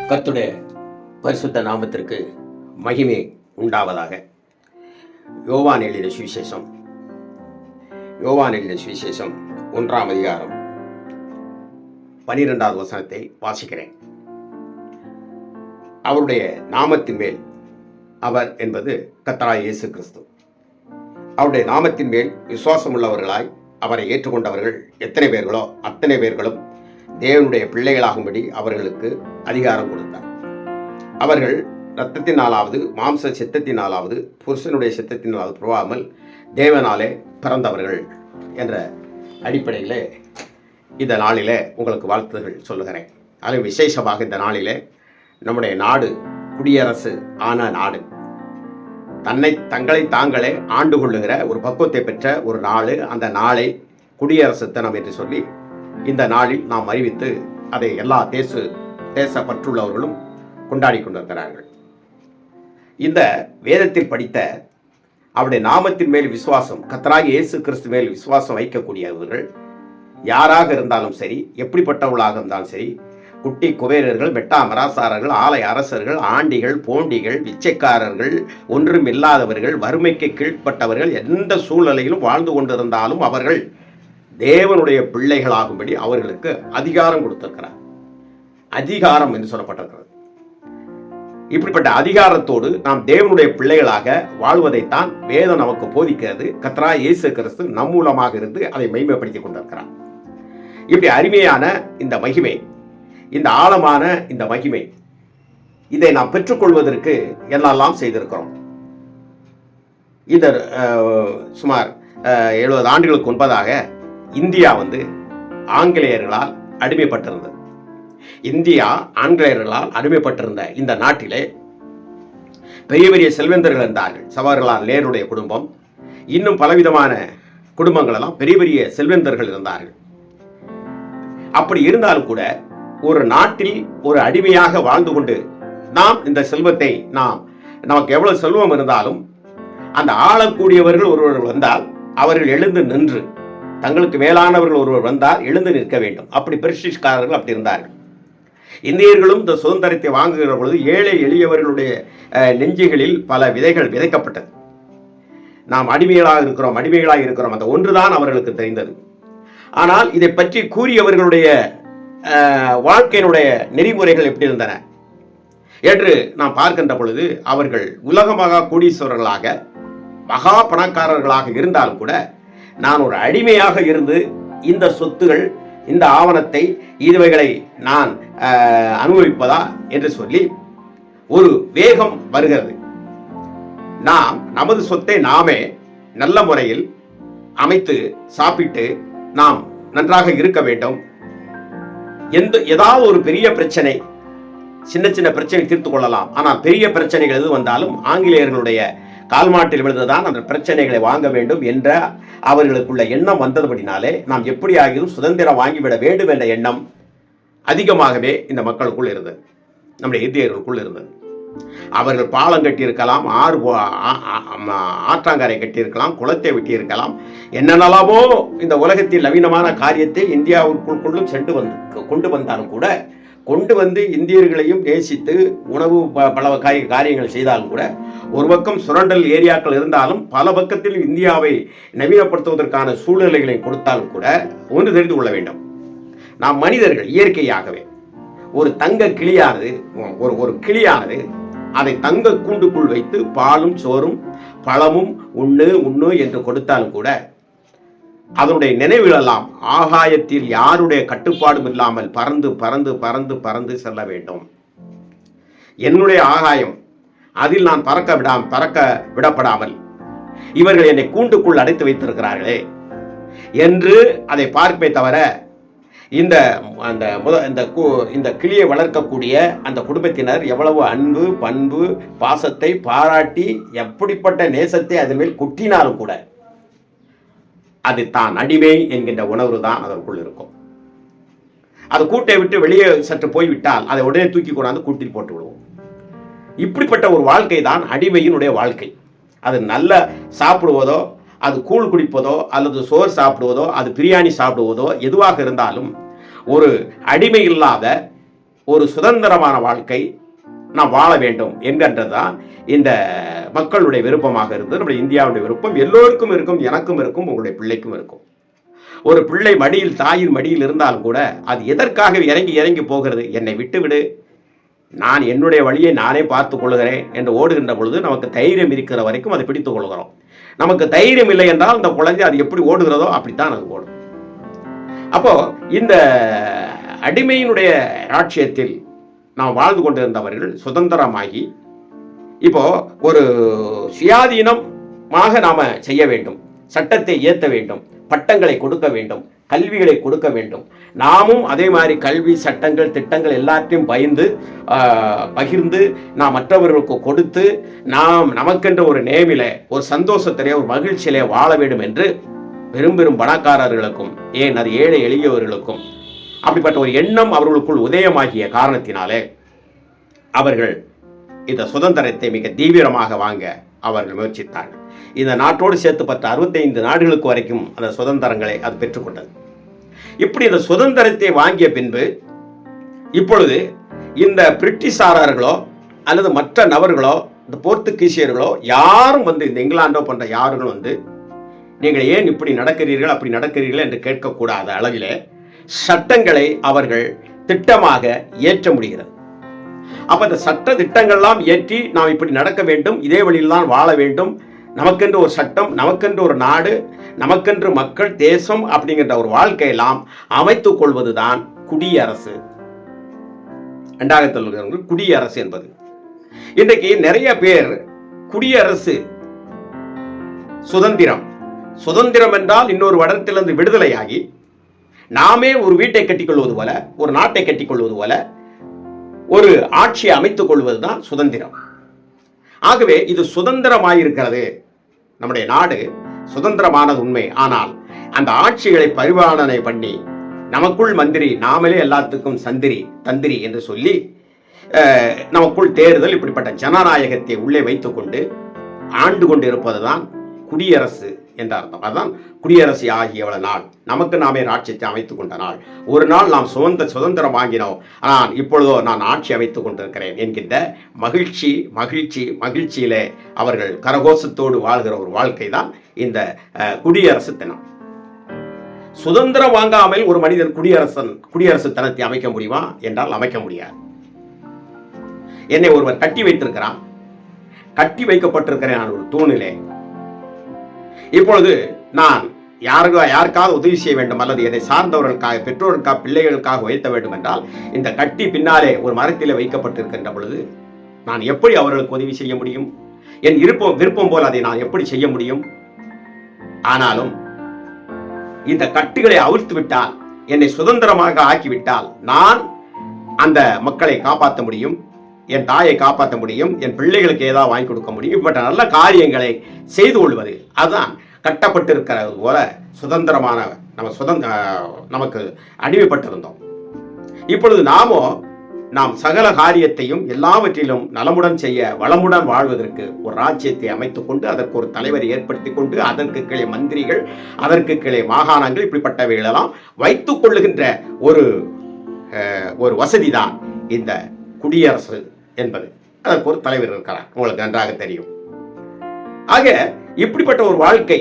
கர்த்தருடைய பரிசுத்த நாமத்திற்கு மகிமை உண்டாவதாக. யோவான் எழுதின சுவிசேஷம் 1ஆம் அதிகாரம் 12வது வசனத்தை வாசிக்கிறேன். அவருடைய நாமத்தின் மேல், அவர் என்பது கர்த்தராகிய இயேசு கிறிஸ்து, அவருடைய நாமத்தின் மேல் விசுவாசம் உள்ளவர்களாய் அவரை ஏற்றுக்கொண்டவர்கள் எத்தனை பேர்களோ அத்தனை பேர்களும் தேவனுடைய பிள்ளைகளாகும்படி அவர்களுக்கு அதிகாரம் கொடுத்தார். அவர்கள் இரத்தத்தினாலாவது மாம்ச சித்தத்தினாலாவது புருஷனுடைய சித்தத்தினாலாவது புறவாமல் தேவனாலே பிறந்தவர்கள் என்ற அடிப்படையில் இந்த நாளில் உங்களுக்கு வாழ்த்துகள் சொல்லுகிறேன். அதில் விசேஷமாக இந்த நாளில் நம்முடைய நாடு குடியரசு ஆன நாடு, தங்களை தாங்களே ஆண்டு கொள்ளுகிற ஒரு பக்குவத்தை பெற்ற ஒரு நாள். அந்த நாளை குடியரசு தினம் என்று சொல்லி இந்த நாளில் நாம் அறிவித்து அதை எல்லா தேச பற்றுள்ளவர்களும் கொண்டாடி கொண்டிருக்கிறார்கள். இந்த வேதத்தில் படித்த அவருடைய நாமத்தின் மேல் விசுவாசம், கர்த்தராகிய இயேசு கிறிஸ்து மேல் விசுவாசம் வைக்கக்கூடியவர்கள் யாராக இருந்தாலும் சரி, எப்படிப்பட்டவர்களாக இருந்தாலும் சரி, குட்டி குபேரர்கள், மெட்டா மராசாரர்கள், ஆலய அரசர்கள், ஆண்டிகள், போண்டிகள், பிச்சைக்காரர்கள், ஒன்றும் இல்லாதவர்கள், வறுமைக்கு கீழ்ப்பட்டவர்கள், எந்த சூழ்நிலையிலும் வாழ்ந்து கொண்டிருந்தாலும் அவர்கள் தேவனுடைய பிள்ளைகளாகும்படி அவர்களுக்கு அதிகாரம் கொடுத்திருக்கிறார். அதிகாரம் என்று சொல்லப்பட்டிருக்கிறது. இப்படிப்பட்ட அதிகாரத்தோடு நாம் தேவனுடைய பிள்ளைகளாக வாழ்வதைத்தான் வேதம் நமக்கு போதிக்கிறது. கர்த்தராகிய இயேசு கிறிஸ்து நம் மூலமாக இருந்து அதை மகிமைப்படுத்திக் கொண்டிருக்கிறார். இப்படி அருமையான இந்த மகிமை, இந்த ஆழமான இந்த மகிமை, இதை நாம் பெற்றுக்கொள்வதற்கு என்னெல்லாம் செய்திருக்கிறோம். இந்த சுமார் 70 ஆண்டுகளுக்கு முன்பதாக இந்தியா ஆங்கிலேயர்களால் அடிமைப்பட்டிருந்தது. இந்தியா ஆங்கிலேயர்களால் அடிமைப்பட்டிருந்த இந்த நாட்டிலே பெரிய பெரிய செல்வந்தர்கள் இருந்தார்கள். ஜவஹர்லால் நேருடைய குடும்பம், இன்னும் பலவிதமான குடும்பங்கள் எல்லாம் பெரிய பெரிய செல்வந்தர்கள் இருந்தார்கள். அப்படி இருந்தாலும் கூட ஒரு நாட்டில் ஒரு அடிமையாக வாழ்ந்து கொண்டு நாம் இந்த செல்வத்தை, நமக்கு எவ்வளவு செல்வம் இருந்தாலும் அந்த ஆளக்கூடியவர்கள் ஒருவர் வந்தால் அவர்கள் எழுந்து நின்று, தங்களுக்கு மேலானவர்கள் ஒருவர் வந்தால் எழுந்து நிற்க வேண்டும். அப்படி பிரிட்டிஷ்காரர்கள் அப்படி இருந்தார்கள். இந்தியர்களும் இந்த சுதந்திரத்தை வாங்குகிற பொழுது ஏழை எளியவர்களுடைய நெஞ்சுகளில் பல விதைகள் விதைக்கப்பட்டது. நாம் அடிமைகளாக இருக்கிறோம், அந்த ஒன்றுதான் அவர்களுக்கு தெரிந்தது. ஆனால் இதை பற்றி கூறியவர்களுடைய வாழ்க்கையினுடைய நெறிமுறைகள் எப்படி இருந்தன என்று நாம் பார்க்கின்ற பொழுது, அவர்கள் உலகமாக கோடீஸ்வரர்களாக மகா பணக்காரர்களாக இருந்தாலும் கூட, நான் ஒரு அடிமையாக இருந்து இந்த சொத்துகள், இந்த ஆவணத்தை, இதுவைகளை நான் அனுபவிப்பதா என்று சொல்லி ஒரு வேகம் வருகிறது. நாம் நமது சொத்தை நாமே நல்ல முறையில் அமைத்து சாப்பிட்டு நாம் நன்றாக இருக்க வேண்டும். ஏதாவது ஒரு பெரிய பிரச்சனை, சின்ன சின்ன பிரச்சனை தீர்த்து கொள்ளலாம். ஆனால் பெரிய பிரச்சனைகள் எது வந்தாலும் ஆங்கிலேயர்களுடைய கால்மாட்டில் விழுந்துதான் அந்த பிரச்சனைகளை வாங்க வேண்டும் என்ற அவர்களுக்குள்ள எண்ணம் வந்ததுபடினாலே நாம் எப்படி ஆகியும் சுதந்திரம் வாங்கிவிட வேண்டும் என்ற எண்ணம் அதிகமாகவே இந்த மக்களுக்குள் இருந்தது, நம்முடைய இந்தியர்களுக்குள் இருந்தது. அவர்கள் பாலம் கட்டியிருக்கலாம், ஆற்றாங்கரை கட்டியிருக்கலாம், குளத்தை வெட்டியிருக்கலாம், என்னென்னலாமோ இந்த உலகத்தில் நவீனமான காரியத்தை இந்தியாவுக்குள்ளும் கொண்டு வந்தாலும் கூட, கொண்டு வந்து இந்தியர்களையும் நேசித்து உணவு பல காரியங்கள் செய்தாலும் கூட, ஒரு பக்கம் சுரண்டல் ஏரியாக்கள் இருந்தாலும் பல பக்கத்தில் இந்தியாவை நவீனப்படுத்துவதற்கான சூழ்நிலைகளை கொடுத்தாலும் கூட ஒன்று தெரிந்து கொள்ள வேண்டும். நாம் மனிதர்கள் இயற்கையாகவே ஒரு தங்க கிளியானது, ஒரு கிளியானது அதை தங்க கூண்டுக்குள் வைத்து பாலும் சோறும் பழமும் உண்ணு என்று கொடுத்தாலும் கூட அதனுடைய நினைவுகளெல்லாம் ஆகாயத்தில் யாருடைய கட்டுப்பாடும் இல்லாமல் பறந்து பறந்து பறந்து பறந்து செல்ல வேண்டும். என்னுடைய ஆகாயம், அதில் நான் பறக்க விடப்படாமல் இவர்கள் என்னை கூண்டுக்குள் அடைத்து வைத்திருக்கிறார்களே என்று அதை பார்ப்பே தவிர, இந்த கிளியை வளர்க்கக்கூடிய அந்த குடும்பத்தினர் எவ்வளவு அன்பு, பண்பு, பாசத்தை பாராட்டி எப்படிப்பட்ட நேசத்தை அதன் மேல் கொட்டினாலும் கூட அது தான் அடிமை என்கின்ற உணர்வு தான் அதற்குள் இருக்கும். அது கூட்டை விட்டு வெளியே சற்று போய்விட்டால் அதை உடனே தூக்கி கொண்டாந்து கூட்டில் போட்டு விடுவோம். இப்படிப்பட்ட ஒரு வாழ்க்கை தான் அடிமையினுடைய வாழ்க்கை. அது நல்ல சாப்பிடுவதோ, அது கூழ் குடிப்பதோ, அல்லது சோறு சாப்பிடுவதோ, அது பிரியாணி சாப்பிடுவதோ, எதுவாக இருந்தாலும் ஒரு அடிமை இல்லாத ஒரு சுதந்திரமான வாழ்க்கை நாம் வாழ வேண்டும் என்கின்றதுதான் இந்த மக்களுடைய விருப்பமாக இருந்தது. நம்முடைய இந்தியாவுடைய விருப்பம் எல்லோருக்கும் இருக்கும், எனக்கும் இருக்கும், உங்களுடைய பிள்ளைக்கும் இருக்கும். ஒரு பிள்ளை மடியில், தாயின் மடியில் இருந்தாலும் கூட அது எதற்காக இறங்கி இறங்கி போகிறது? என்னை விட்டுவிடு, நான் என்னுடைய வழியை நானே பார்த்துக் கொள்கிறேன் என்று ஓடுகின்ற பொழுது நமக்கு தைரியம் இருக்கிற வரைக்கும் அதை பிடித்துக் கொள்கிறோம். நமக்கு தைரியம் இல்லை என்றால் அந்த குழந்தை அது எப்படி ஓடுகிறதோ அப்படித்தான் அது ஓடும். அப்போ இந்த அடிமையினுடைய ராட்சியத்தில் நாம் வாழ்ந்து கொண்டிருந்தவர்கள் சுதந்திரமாகி இப்போ ஒரு சுயாதீனமாக நாம செய்ய வேண்டும், சட்டத்தை இயற்ற வேண்டும், பட்டங்களை கொடுக்க வேண்டும், கல்விகளை கொடுக்க வேண்டும். நாமும் அதே மாதிரி கல்வி, சட்டங்கள், திட்டங்கள் எல்லாத்தையும் பகிர்ந்து நாம் மற்றவர்களுக்கு கொடுத்து நாம் நமக்கென்ற ஒரு நேமில, ஒரு சந்தோஷத்திலே, ஒரு மகிழ்ச்சியிலே வாழ வேண்டும் என்று பெரும் பெரும் பணக்காரர்களுக்கும், ஏன் அது ஏழை எளியவர்களுக்கும் அப்படிப்பட்ட ஒரு எண்ணம் அவர்களுக்குள் உதயமாகிய காரணத்தினாலே அவர்கள் இந்த சுதந்திரத்தை மிக தீவிரமாக வாங்க அவர்கள் முயற்சித்தார்கள். இந்த நாட்டோடு சேர்த்து 65 நாடுகளுக்கு வரைக்கும் அந்த சுதந்திரங்களை அது பெற்றுக்கொண்டது. இப்படி இந்த சுதந்திரத்தை வாங்கிய பின்பு இப்பொழுது இந்த பிரிட்டிஷாரர்களோ அல்லது மற்ற நபர்களோ, இந்த போர்த்துகீசியர்களோ யாரும் இந்த இங்கிலாண்டோ போன்ற யாரும் நீங்கள் ஏன் இப்படி நடக்கிறீர்கள், அப்படி நடக்கிறீர்கள் என்று கேட்கக்கூடாத அளவிலே சட்டங்களை அவர்கள் திட்டமாக இயற்ற முடிகிறது. அப்ப இந்த சட்ட திட்டங்கள்லாம் ஏற்றி நாம் இப்படி நடக்க வேண்டும், இதே வழியில் தான் வாழ வேண்டும், நமக்கென்று ஒரு சட்டம், நமக்கென்று ஒரு நாடு, நமக்கென்று மக்கள், தேசம் அப்படிங்கிற ஒரு வாழ்க்கையெல்லாம் அமைத்துக் கொள்வதுதான் குடியரசு. குடியரசு என்பது இன்றைக்கு நிறைய பேர் குடியரசு, சுதந்திரம் என்றால் இன்னொரு இடத்திலிருந்து விடுதலையாகி நாமே ஒரு வீட்டை கட்டிக்கொள்வது போல, ஒரு நாட்டை கட்டிக்கொள்வது போல, ஒரு ஆட்சியை அமைத்துக் கொள்வதுதான் சுதந்திரம். ஆகவே இது சுதந்திரமாயிருக்கிறது, நம்முடைய நாடு சுதந்திரமானது உண்மை. ஆனால் அந்த ஆட்சிகளை பரிபாலனை பண்ணி நமக்குள் மந்திரி, நாமளே எல்லாத்துக்கும் தந்திரி என்று சொல்லி நமக்குள் தேர்தல், இப்படிப்பட்ட ஜனநாயகத்தை உள்ளே வைத்துக் கொண்டு ஆண்டு கொண்டு இருப்பதுதான் குடியரசு என்ற அர்த்தம். அதுதான் குடியரசு ஆகியவள நாள், நமக்கு நாமே ராட்சியத்தை அமைத்துக் கொண்ட நாள். ஒரு நாள் நாம் சுதந்திரம் வாங்கினோம், ஆனால் இப்பொழுதோ நான் ஆட்சி அமைத்துக் கொண்டிருக்கிறேன் என்கின்ற மகிழ்ச்சியிலே அவர்கள் கரகோஷத்தோடு வாழ்கிற ஒரு வாழ்க்கை தான் இந்த குடியரசு தினம். சுதந்திரம் வாங்காமல் ஒரு மனிதன் குடியரசு தினத்தை அமைக்க முடியுமா என்றால் அமைக்க முடியாது. என்னை ஒருவர் கட்டி வைத்திருக்கிறான், கட்டி வைக்கப்பட்டிருக்கிறேன் நான் ஒரு தூணிலே. இப்பொழுது நான் யாருக்காவது உதவி செய்ய வேண்டும் அல்லது எதை சார்ந்தவர்களுக்காக, பெற்றோருக்காக, பிள்ளைகளுக்காக உயர்த்த வேண்டும் என்றால் இந்த கட்டி பின்னாலே ஒரு மரத்திலே வைக்கப்பட்டிருக்கின்ற பொழுது நான் எப்படி அவர்களுக்கு உதவி செய்ய முடியும்? என் விருப்பம் போல் அதை நான் எப்படி செய்ய முடியும்? ஆனாலும் இந்த கட்டுகளை அவிழ்த்து விட்டால், என்னை சுதந்திரமாக ஆக்கிவிட்டால் நான் அந்த மக்களை காப்பாற்ற முடியும், என் தாயை காப்பாற்ற முடியும், என் பிள்ளைகளுக்கு ஏதாவது வாங்கி கொடுக்க முடியும். இப்பட்ட நல்ல காரியங்களை செய்து கொள்வது, அதுதான் கட்டப்பட்டிருக்கிறது போல சுதந்திரமான நமக்கு அடிமைப்பட்டிருந்தோம். இப்பொழுது நாம் சகல காரியத்தையும் எல்லாவற்றிலும் நலமுடன் செய்ய, வளமுடன் வாழ்வதற்கு ஒரு ராஜ்யத்தை அமைத்துக் கொண்டு, அதற்கு ஒரு தலைவரை ஏற்படுத்தி கொண்டு, அதற்கு கீழே மந்திரிகள், அதற்கு கீழே மாகாணங்கள், இப்படிப்பட்டவைகளெல்லாம் வைத்துக் கொள்ளுகின்ற ஒரு வசதி தான் இந்த குடியரசு என்பது. அதற்கு ஒரு தலைவர் இருக்கிறார், உங்களுக்கு நன்றாக தெரியும். ஆக இப்படிப்பட்ட ஒரு வாழ்க்கை,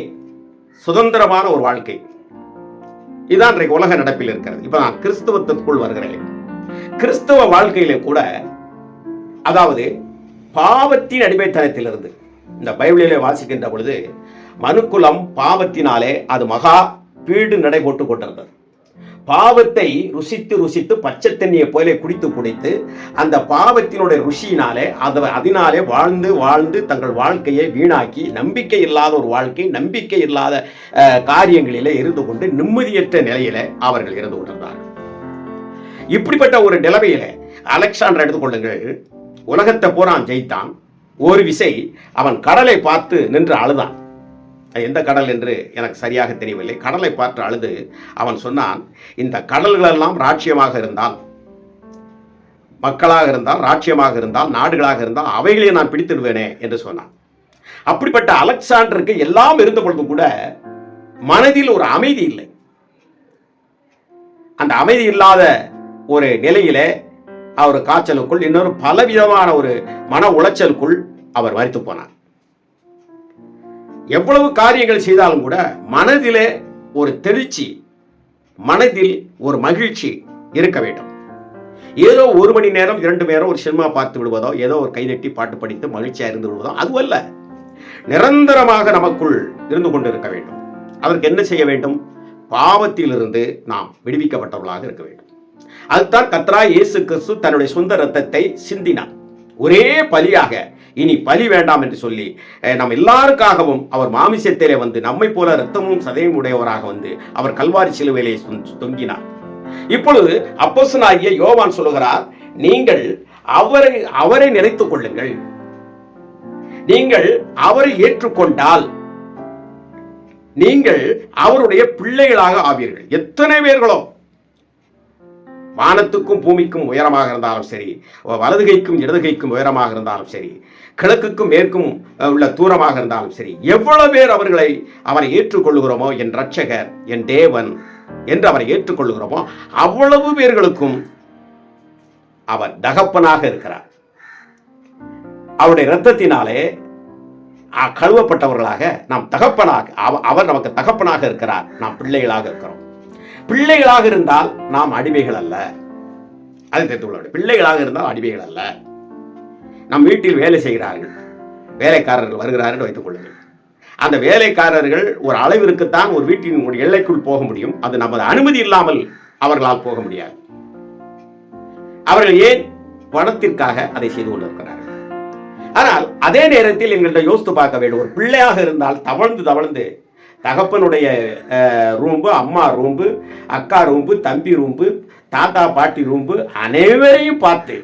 சுதந்திரமான ஒரு வாழ்க்கை, இதுதான் இன்றைக்கு உலக நடப்பில் இருக்கிறது. இப்ப நான் கிறிஸ்தவத்திற்குள் வருகிறேன். கிறிஸ்தவ வாழ்க்கையிலே கூட, அதாவது பாவத்தின் அடிமைத்தனத்திலிருந்து, இந்த பைபிளிலே வாசிக்கின்ற பொழுது மனுக்குலம் பாவத்தினாலே அது மகா பீடு நடை போட்டுக் கொண்டிருந்தது. பாவத்தை ருசித்து பச்சை தண்ணியை போல குடித்து அந்த பாவத்தினுடைய ருசியினாலே அதனாலே வாழ்ந்து தங்கள் வாழ்க்கையை வீணாக்கி, நம்பிக்கை இல்லாத ஒரு வாழ்க்கை, நம்பிக்கை இல்லாத காரியங்களிலே இருந்து கொண்டு நிம்மதியற்ற நிலையில அவர்கள் இருந்து கொண்டிருந்தார்கள். இப்படிப்பட்ட ஒரு நிலைமையில அலெக்சாண்டர் எடுத்துக்கொள்ளுங்கள், உலகத்தை பூரான் ஜெயித்தான். ஒரு விசை அவன் கடலை பார்த்து நின்று அழுதான். எந்த கடல் என்று எனக்கு சரியாக தெரியவில்லை. கடலை பார்த்து அழுது அவன் சொன்னான், இந்த கடல்களெல்லாம் ராஜ்யமாக இருந்தால், மக்களாக இருந்தால், ராஜ்யமாக இருந்தால், நாடுகளாக இருந்தால் அவைகளே நான் பிடித்துடுவேனே என்று சொன்னான். அப்படிப்பட்ட அலெக்சாண்டருக்கு எல்லாம் இருந்த பொழுது கூட மனதில் ஒரு அமைதி இல்லை. அந்த அமைதி இல்லாத ஒரு நிலையிலே அவர் காய்ச்சலுக்குள், இன்னொரு பலவிதமான ஒரு மன உளைச்சலுக்குள் அவர் மரித்து போனார். எவ்வளவு காரியங்கள் செய்தாலும் கூட மனதிலே ஒரு தெளிச்சி, மனதில் ஒரு மகிழ்ச்சி இருக்க வேண்டும். ஏதோ 1 மணி நேரம் 2 மணி நேரம் ஒரு சினிமா பார்த்து விடுவதோ, ஏதோ ஒரு கைதட்டி பாட்டு படித்து மகிழ்ச்சியா இருந்து விடுவதோ அதுவல்ல. நிரந்தரமாக நமக்குள் இருந்து கொண்டு இருக்க வேண்டும். அதற்கு என்ன செய்ய வேண்டும்? பாவத்திலிருந்து நாம் விடுவிக்கப்பட்டவர்களாக இருக்க வேண்டும். அதுதான் கர்த்தராகிய இயேசு கிறிஸ்து தன்னுடைய சொந்த இரத்தத்தை சிந்தினார். ஒரே பலியாக, இனி பலி வேண்டாம் என்று சொல்லி நம் எல்லாருக்காகவும் அவர் மாமிசத்திலே வந்து நம்மை போல இரத்தமும் சதையும் உடையவராக வந்து அவர் கல்வாரி சிலுவையிலே தொங்கினார். இப்பொழுது அப்போஸ்தலனாகிய யோவான் சொல்லுகிறார், நீங்கள் அவரை நினைத்துக் கொள்ளுங்கள். நீங்கள் அவரை ஏற்றுக்கொண்டால் நீங்கள் அவருடைய பிள்ளைகளாக ஆவீர்கள். எத்தனை பேர்களோ, வானத்துக்கும் பூமிக்கும் உயரமாக இருந்தாலும் சரி, வலதுகைக்கும் இடதுகைக்கும் உயரமாக இருந்தாலும் சரி, கிழக்குக்கும் மேற்கும் உள்ள தூரமாக இருந்தாலும் சரி, எவ்வளவு பேர் அவரை ஏற்றுக்கொள்ளுகிறோமோ, என் இரட்சகர், என் தேவன் என்று அவரை ஏற்றுக்கொள்ளுகிறோமோ அவ்வளவு பேர்களுக்கும் அவர் தகப்பனாக இருக்கிறார். அவருடைய இரத்தத்தினாலே கழுவப்பட்டவர்களாக நாம் தகப்பனாக, அவர் நமக்கு தகப்பனாக இருக்கிறார். நாம் பிள்ளைகளாக இருக்கிறோம். பிள்ளைகளாக இருந்தால் நாம் அடிமைகள் அல்ல. அதை தெரிந்து கொள்ள வேண்டும். பிள்ளைகளாக இருந்தால் அடிமைகள் அல்ல. நம் வீட்டில் வேலை செய்கிறார்கள், வேலைக்காரர்கள் வருகிறார்கள் வைத்துக் கொள்ளுங்கள். அந்த வேலைக்காரர்கள் ஒரு அளவிற்குத்தான் ஒரு வீட்டின் ஒரு எல்லைக்குள் போக முடியும். அது நமது அனுமதி இல்லாமல் அவர்களால் போக முடியாது. அவர்கள் ஏன்? பணத்திற்காக அதை செய்து கொண்டிருக்கிறார்கள். ஆனால் அதே நேரத்தில் எங்கள்கிட்ட யோசித்து பார்க்க வேண்டும். ஒரு பிள்ளையாக இருந்தால் தவழ்ந்து தகப்பனுடைய ரூம்பு, அம்மா ரூம்பு, அக்கா ரூம்பு, தம்பி ரூம்பு, தாத்தா பாட்டி ரூம்பு அனைவரையும் பார்த்து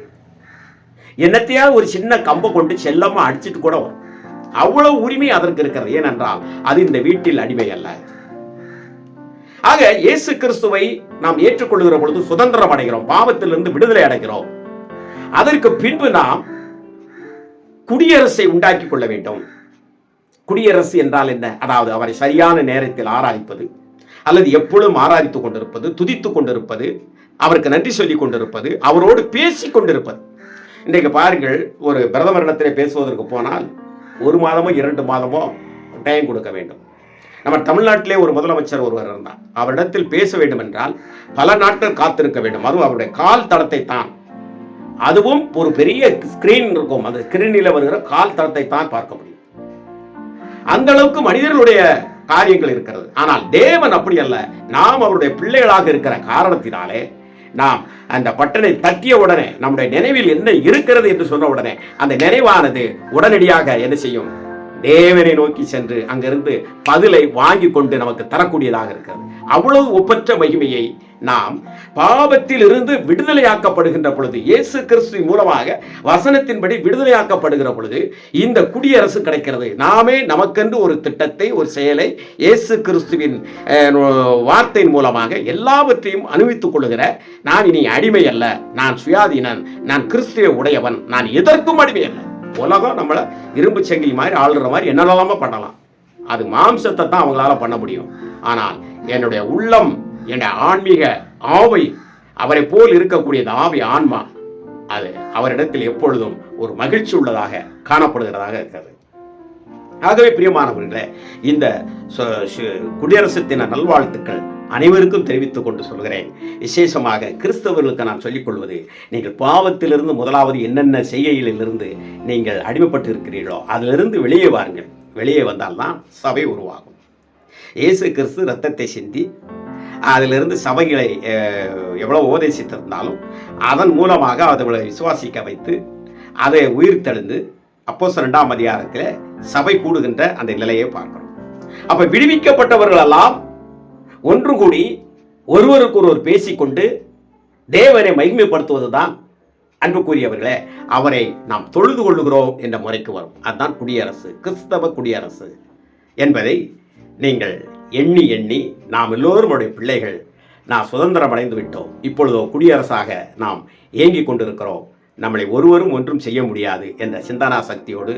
என்னத்தையாவது ஒரு சின்ன கம்பை கொண்டு செல்லமா அடிச்சுட்டு கூட வரும். அவ்வளவு உரிமை அதற்கு இருக்கிறது. ஏனென்றால் அது இந்த வீட்டில் அடிமை அல்ல. ஆக இயேசு கிறிஸ்துவை நாம் ஏற்றுக்கொள்கிற பொழுது சுதந்திரம் அடைகிறோம், பாவத்திலிருந்து விடுதலை அடைகிறோம். அதற்கு பின்பு நாம் குடியரசை உண்டாக்கி கொள்ள வேண்டும். குடியரசு என்றால் என்ன? அதாவது அவரை சரியான நேரத்தில் ஆராதிப்பது, அல்லது எப்பொழுதும் ஆராதித்துக் கொண்டிருப்பது, துதித்துக் கொண்டிருப்பது, அவருக்கு நன்றி சொல்லிக் கொண்டிருப்பது, அவரோடு பேசிக் கொண்டிருப்பது. இன்றைக்கு பாருங்கள், ஒரு பிரதமரிடத்திலே பேசுவதற்கு போனால் 1 மாதமோ 2 மாதமோ டைம் கொடுக்க வேண்டும். நம்ம தமிழ்நாட்டிலே ஒரு முதலமைச்சர் ஒருவர் இருந்தார். அவரிடத்தில் பேச வேண்டும் என்றால் பல நாட்கள் காத்திருக்க வேண்டும். அதுவும் அவருடைய கால் தடத்தை தான், அதுவும் ஒரு பெரிய ஸ்கிரீன் இருக்கும், அந்த ஸ்கிரீனில் வருகிற கால் தடத்தை தான் பார்க்க முடியும். அந்த அளவுக்கு மனிதர்களுடைய காரியங்கள் இருக்கிறது. ஆனால் தேவன் அப்படி அல்ல. நாம் அவருடைய பிள்ளைகளாக இருக்கிற காரணத்தினாலே நாம் அந்த பட்டனை தட்டிய உடனே, நம்முடைய நினைவில் என்ன இருக்கிறது என்று சொன்ன உடனே அந்த நினைவானது உடனடியாக என்ன செய்யும்? தேவனை நோக்கி சென்று அங்கிருந்து பதிலை வாங்கி கொண்டு நமக்கு தரக்கூடியதாக இருக்கிறது. அவ்வளவு ஒப்பற்ற மகிமையை நாம் பாவத்தில் இருந்து விடுதலையாக்கப்படுகின்ற பொழுது, இயேசு கிறிஸ்து மூலமாக வசனத்தின்படி விடுதலையாக்கப்படுகிற பொழுது இந்த குடியரசு கிடைக்கிறது. நாமே நமக்கென்று ஒரு திட்டத்தை, ஒரு செயலை இயேசு கிறிஸ்துவின் வார்த்தையின் மூலமாக எல்லாவற்றையும் அனுபவித்துக் கொள்ளுகிற, நான் இனி அடிமை அல்ல, நான் சுயாதீனன், நான் கிறிஸ்துவை உடையவன், நான் எதற்கும் அடிமை அல்ல. உலகம் நம்மளை இரும்பு சங்கிலி மாதிரி ஆளுற மாதிரி என்னெல்லாமோ பண்ணலாம். அது மாம்சத்தை தான் அவங்களால பண்ண முடியும். ஆனால் என்னுடைய உள்ளம், என்னுடைய ஆன்மீக ஆவை, அவரை போல் இருக்கக்கூடிய ஆவி, ஆன்மா, அது அவரிடத்தில் எப்பொழுதும் ஒரு மகிழ்ச்சி உள்ளதாக காணப்படுகிறதாக இருக்கிறது. ஆகவே பிரியமானவர்களே, இந்த குடியரசு தின நல்வாழ்த்துக்கள் அனைவருக்கும் தெரிவித்துக் கொண்டு சொல்கிறேன். விசேஷமாக கிறிஸ்தவர்களுக்கு நான் சொல்லிக் கொள்வது, நீங்கள் பாவத்திலிருந்து முதலாவது என்னென்ன செய்கையிலிருந்து நீங்கள் அடிமைப்பட்டு இருக்கிறீர்களோ அதிலிருந்து வெளியே வாருங்கள். வெளியே வந்தால்தான் சபை உருவாகும். இயேசு கிறிஸ்து இரத்தத்தை சிந்தி அதிலிருந்து சபைகளை எவ்வளவு உபதேசித்திருந்தாலும் அதன் மூலமாக அவர்களை விசுவாசிக்க வைத்து அதை உயிர்த்தெழுந்து அப்போஸ்தலர் 2ஆம் அதிகாரத்தில் சபை கூடுகின்ற அந்த நிலையை பார்க்கிறோம். அப்ப விடுவிக்கப்பட்டவர்கள் எல்லாம் ஒன்று கூடி ஒருவருக்கு ஒருவர் பேசிக்கொண்டு தேவனை மகிமைப்படுத்துவதுதான் அன்புக்குரியவர்களே அவரை நாம் தொழுது கொள்ளுகிறோம் என்ற முறைக்கு வரும். அதுதான் குடியரசு, கிறிஸ்தவ குடியரசு என்பதை நீங்கள் எண்ணி எண்ணி நாம் எல்லோரும் பிள்ளைகள், நாம் சுதந்திரம் அடைந்து விட்டோம், இப்பொழுதோ குடியரசாக நாம் ஏங்கிக் கொண்டிருக்கிறோம், நம்மளை ஒருவரும் ஒன்றும் செய்ய முடியாது என்ற சிந்தனா சக்தியோடு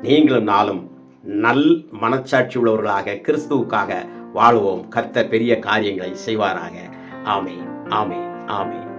நீங்களும் நாளும் நல் மனச்சாட்சி உள்ளவர்களாக கிறிஸ்துவுக்காக வாழ்வோம். கர்த்தர் பெரிய காரியங்களை செய்வாராக. ஆமென், ஆமென், ஆமென்.